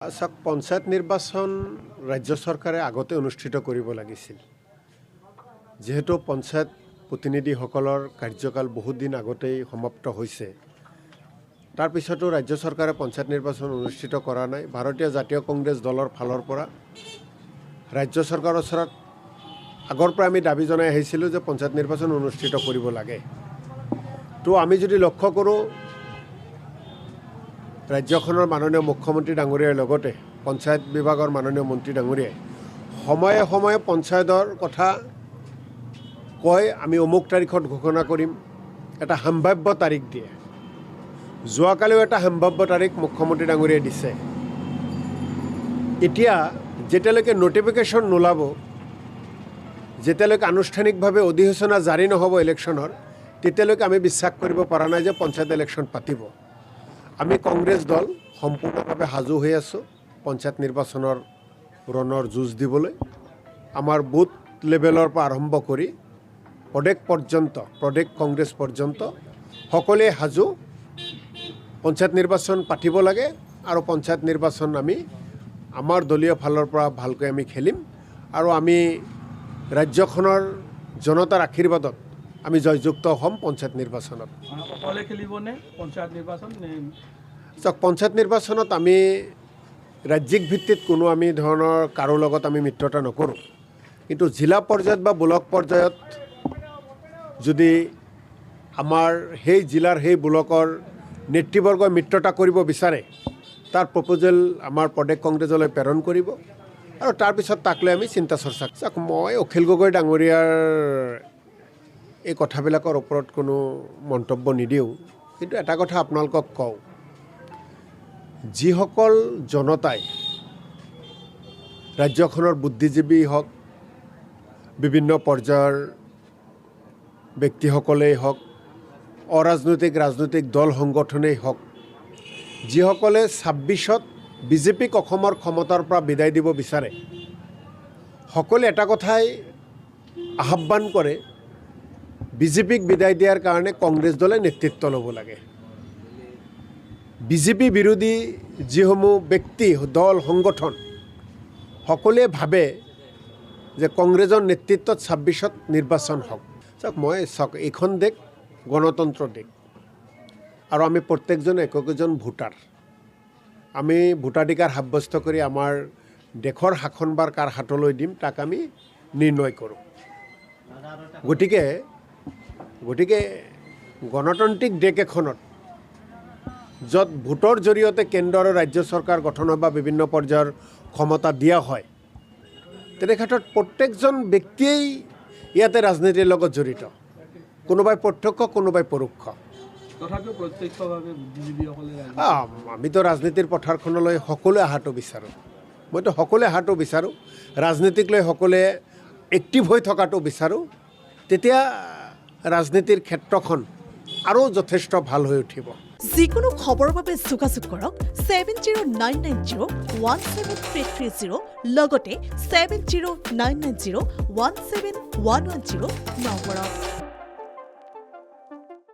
পঞ্চায়ত নিৰ্বাচন ৰাজ্য চৰকাৰে আগতে অনুষ্ঠিত কৰিব লাগিছিল। যেহেতু পঞ্চায়ত প্ৰতিনিধিসকলৰ কাৰ্যকাল বহুত দিন আগতেই সমাপ্ত হৈছে, তাৰ পিছতো ৰাজ্য চৰকাৰে পঞ্চায়ত নিৰ্বাচন অনুষ্ঠিত কৰা নাই। ভাৰতীয় জাতীয় কংগ্ৰেছ দলৰ ফালৰ পৰা ৰাজ্য চৰকাৰৰ ওচৰত আগৰ পৰা আমি দাবী জনাই আহিছিলোঁ যে পঞ্চায়ত নিৰ্বাচন অনুষ্ঠিত কৰিব লাগে। তো আমি যদি লক্ষ্য কৰোঁ, ৰাজ্যখনৰ মাননীয় মুখ্যমন্ত্ৰী ডাঙৰীয়াৰ লগতে পঞ্চায়ত বিভাগৰ মাননীয় মন্ত্ৰী ডাঙৰীয়াই সময়ে সময়ে পঞ্চায়তৰ কথা কয়, আমি অমুক তাৰিখত ঘোষণা কৰিম, এটা সম্ভাৱ্য তাৰিখ দিয়ে। যোৱাকালিও এটা সম্ভাৱ্য তাৰিখ মুখ্যমন্ত্ৰী ডাঙৰীয়াই দিছে। এতিয়া যেতিয়ালৈকে নটিফিকেশ্যন নোলাব, যেতিয়ালৈকে আনুষ্ঠানিকভাৱে অধিসূচনা জাৰি নহ'ব ইলেকশ্যনৰ, তেতিয়ালৈকে আমি বিশ্বাস কৰিব পৰা নাই যে পঞ্চায়ত ইলেকশ্যন পাতিব। আমি কংগ্ৰেছ দল সম্পূৰ্ণভাৱে সাজু হৈ আছোঁ পঞ্চায়ত নিৰ্বাচনৰ ৰণৰ যুঁজ দিবলৈ। আমাৰ বুথ লেভেলৰ পৰা আৰম্ভ কৰি প্ৰদেশ পৰ্যন্ত, প্ৰদেশ কংগ্ৰেছ পৰ্যন্ত সকলোৱে সাজু। পঞ্চায়ত নিৰ্বাচন পাতিব লাগে আৰু পঞ্চায়ত নিৰ্বাচন আমি আমাৰ দলীয় ফালৰ পৰা ভালকৈ আমি খেলিম আৰু আমি ৰাজ্যখনৰ জনতাৰ আশীৰ্বাদত আমি জয়যুক্ত হ'ম পঞ্চায়ত নিৰ্বাচনত। অকলে খেলিবনে পঞ্চায়ত নিৰ্বাচন? পঞ্চায়ত নিৰ্বাচনত আমি ৰাজ্যিক ভিত্তিত কোনো আমি ধৰণৰ কাৰো লগত আমি মিত্ৰতা নকৰোঁ, কিন্তু জিলা পৰ্যায়ত বা ব্লক পৰ্যায়ত যদি আমাৰ সেই জিলাৰ সেই ব্লকৰ নেতৃবৰ্গই মিত্ৰতা কৰিব বিচাৰে, তাৰ প্ৰপ'জেল আমাৰ প্ৰদেশ কংগ্ৰেছলৈ প্ৰেৰণ কৰিব আৰু তাৰপিছত তাক লৈ আমি চিন্তা চৰ্চা। মই অখিল গগৈ ডাঙৰীয়াৰ এই কথাবিলাকৰ ওপৰত কোনো মন্তব্য নিদিওঁ, কিন্তু এটা কথা আপোনালোকক কওঁ, যিসকল জনতাই ৰাজ্যখনৰ বুদ্ধিজীৱী হওক, বিভিন্ন পৰ্যায়ৰ ব্যক্তিসকলেই হওক, অৰাজনৈতিক ৰাজনৈতিক দল সংগঠনেই হওক, যিসকলে ২৬ত বিজেপিক অসমৰ ক্ষমতাৰ পৰা বিদায় দিব বিচাৰে, সকলোৱে এটা কথাই আহ্বান কৰে, বিজেপিক বিদায় দিয়াৰ কাৰণে কংগ্ৰেছ দলে নেতৃত্ব ল'ব লাগে। বিজেপি বিৰোধী যিসমূহ ব্যক্তি, দল, সংগঠন সকলোৱে ভাবে যে কংগ্ৰেছৰ নেতৃত্বত ২৬ত নিৰ্বাচন হওক। এইখন দেশ গণতন্ত্ৰ দেশ আৰু আমি প্ৰত্যেকজনে একোজন ভোটাৰ। আমি ভোটাধিকাৰ সাব্যস্ত কৰি আমাৰ দেশৰ শাসনভাৰ কাৰ হাতলৈ দিম তাক আমি নিৰ্ণয় কৰোঁ। গতিকে গণতান্ত্ৰিক দেশ এখনত য'ত ভোটৰ জৰিয়তে কেন্দ্ৰ আৰু ৰাজ্য চৰকাৰ গঠন হয় বা বিভিন্ন পৰ্যায়ৰ ক্ষমতা দিয়া হয়, তেনেক্ষেত্ৰত প্ৰত্যেকজন ব্যক্তিয়েই ইয়াতে ৰাজনীতিৰ লগত জড়িত, কোনোবাই প্ৰত্যক্ষ, কোনোবাই পৰোক্ষ। আমিতো ৰাজনীতিৰ পথাৰখনলৈ সকলোৱে অহাটো বিচাৰোঁ। মইতো সকলোৱে অহাটো বিচাৰোঁ, ৰাজনীতিক লৈ সকলোৱে এক্টিভ হৈ থকাটো বিচাৰোঁ। তেতিয়া ৰাজনীতিৰ ক্ষেত্ৰখন আৰু যথেষ্ট ভাল হৈ উঠিব। যিকোনো খবৰৰ বাবে যোগাযোগ কৰক 7099017330 লগতে 7099017110 নম্বৰত।